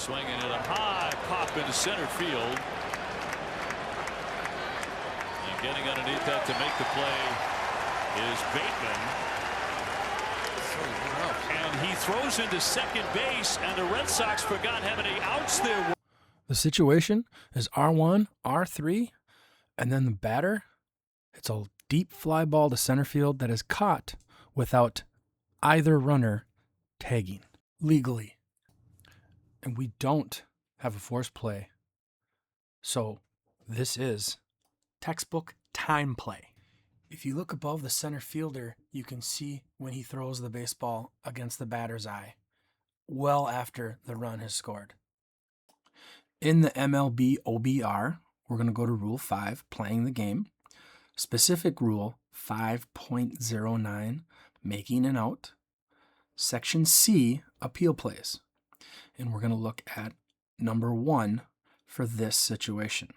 Swinging at a high pop into center field. And getting underneath that to make the play is Bateman. And he throws into second base, and the Red Sox forgot how many outs there were. The situation is R1, R3, and then the batter, it's a deep fly ball to center field that is caught without either runner tagging legally. And we don't have a force play. So this is textbook time play. If you look above the center fielder, you can see when he throws the baseball against the batter's eye, well after the run has scored. In the MLB OBR, we're going to go to Rule 5, playing the game. Specific Rule 5.09, making an out. Section C, appeal plays. And we're going to look at number 1 for this situation.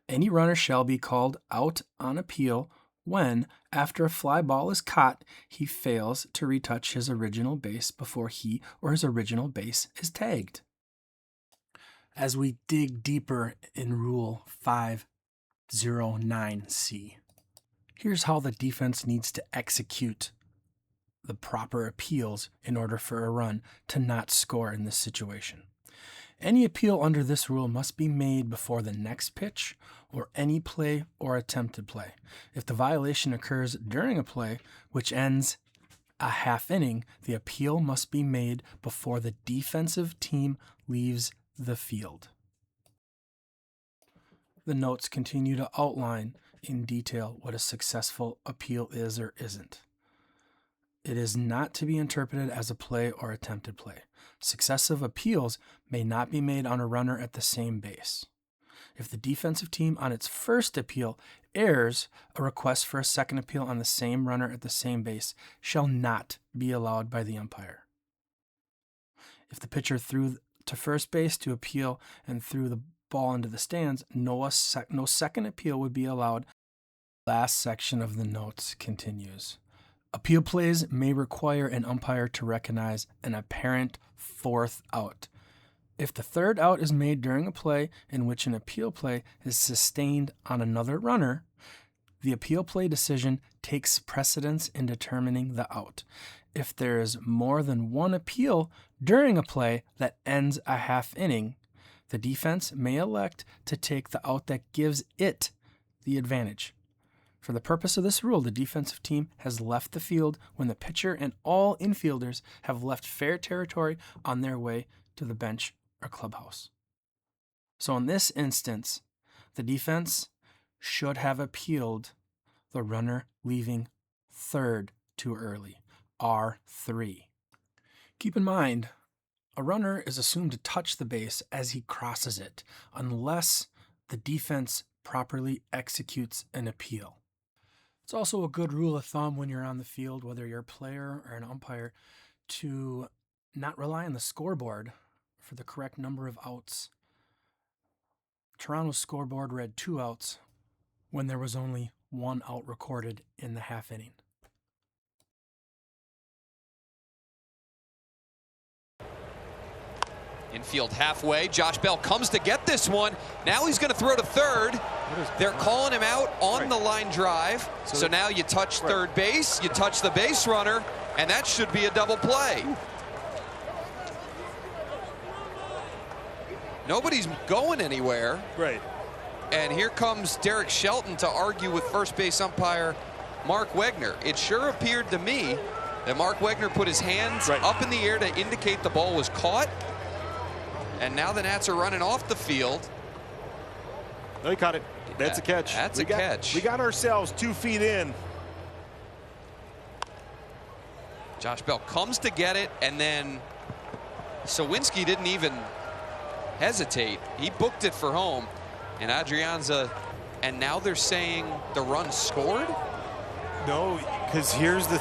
Any runner shall be called out on appeal when, after a fly ball is caught, he fails to retouch his original base before he or his original base is tagged. As we dig deeper in Rule 509C, here's how the defense needs to execute the proper appeals in order for a run to not score in this situation. Any appeal under this rule must be made before the next pitch or any play or attempted play. If the violation occurs during a play which ends a half inning, the appeal must be made before the defensive team leaves the field. The notes continue to outline in detail what a successful appeal is or isn't. It is not to be interpreted as a play or attempted play. Successive appeals may not be made on a runner at the same base. If the defensive team on its first appeal errs, a request for a second appeal on the same runner at the same base shall not be allowed by the umpire. If the pitcher threw to first base to appeal and threw the ball into the stands, no second appeal would be allowed. Last section of the notes continues. Appeal plays may require an umpire to recognize an apparent fourth out. If the third out is made during a play in which an appeal play is sustained on another runner, the appeal play decision takes precedence in determining the out. If there is more than one appeal during a play that ends a half inning, the defense may elect to take the out that gives it the advantage. For the purpose of this rule, the defensive team has left the field when the pitcher and all infielders have left fair territory on their way to the bench or clubhouse. So in this instance, the defense should have appealed the runner leaving third too early, R3. Keep in mind, a runner is assumed to touch the base as he crosses it, unless the defense properly executes an appeal. It's also a good rule of thumb when you're on the field, whether you're a player or an umpire, to not rely on the scoreboard for the correct number of outs. Toronto's scoreboard read 2 outs when there was only 1 out recorded in the half inning. Infield halfway. Josh Bell comes to get this one. Now he's going to throw to third. They're calling him out on the line drive. So now you touch third base, you touch the base runner, and that should be a double play. Nobody's going anywhere. Right. And here comes Derek Shelton to argue with first base umpire Mark Wegner. It sure appeared to me that Mark Wegner put his hands up in the air to indicate the ball was caught. And now the Nats are running off the field. No, he caught it. That's a catch. That's a catch. We got ourselves 2 feet in. Josh Bell comes to get it, and then Sawinski didn't even hesitate. He booked it for home. And Adrianza, and now they're saying the run scored? No, because here's the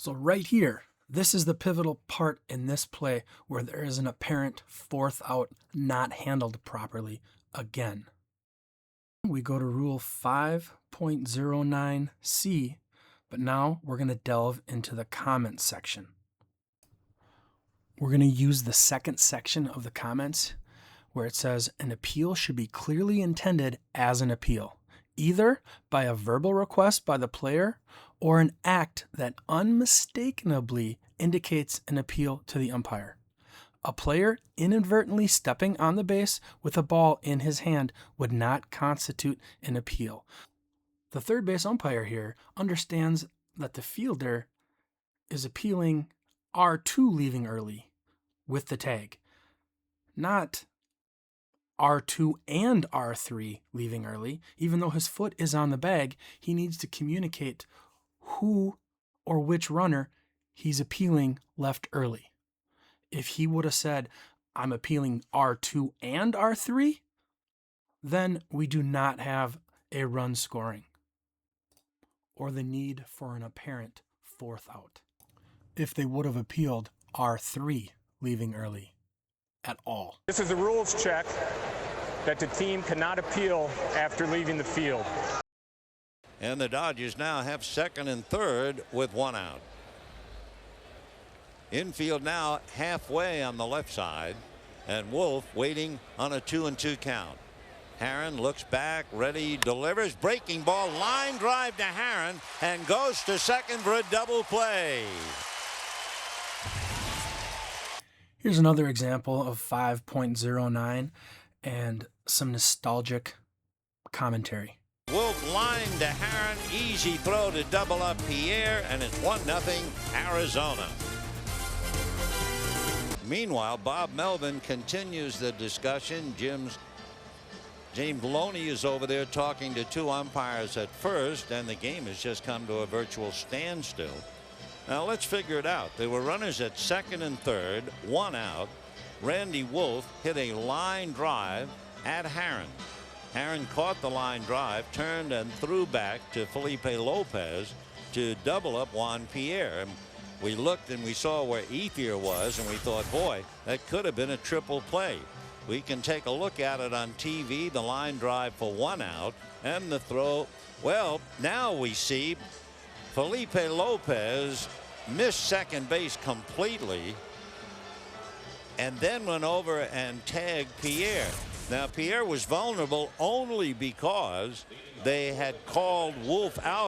So right here, this is the pivotal part in this play where there is an apparent fourth out not handled properly again. We go to Rule 5.09C, but now we're going to delve into the comments section. We're going to use the second section of the comments where it says an appeal should be clearly intended as an appeal, either by a verbal request by the player or an act that unmistakably indicates an appeal to the umpire. A player inadvertently stepping on the base with a ball in his hand would not constitute an appeal. The third base umpire here understands that the fielder is appealing R2 leaving early with the tag, not R2 and R3 leaving early. Even though his foot is on the bag, he needs to communicate who or which runner he's appealing left early. If he would have said, I'm appealing R2 and R3, then we do not have a run scoring or the need for an apparent fourth out. If they would have appealed R3 leaving early at all. This is a rules check that the team cannot appeal after leaving the field. And the Dodgers now have second and third with one out. Infield now halfway on the left side, and Wolf waiting on a 2-2 count. Herron looks back, ready, delivers, breaking ball, line drive to Herron, and goes to second for a double play. Here's another example of 5.09 and some nostalgic commentary. Wolf line to Herron, easy throw to double up Pierre, and it's 1-0 Arizona. Meanwhile, Bob Melvin continues the discussion. James Loney is over there talking to two umpires at first, and the game has just come to a virtual standstill. Now let's figure it out. There were runners at second and third, one out. Randy Wolf hit a line drive at Herron. Herron caught the line drive, turned and threw back to Felipe Lopez to double up Juan Pierre. And we looked and we saw where Ethier was, and we thought, boy, that could have been a triple play. We can take a look at it on TV, the line drive for one out and the throw. Well, now we see Felipe Lopez missed second base completely and then went over and tagged Pierre. Now, Pierre was vulnerable only because they had called Wolf out.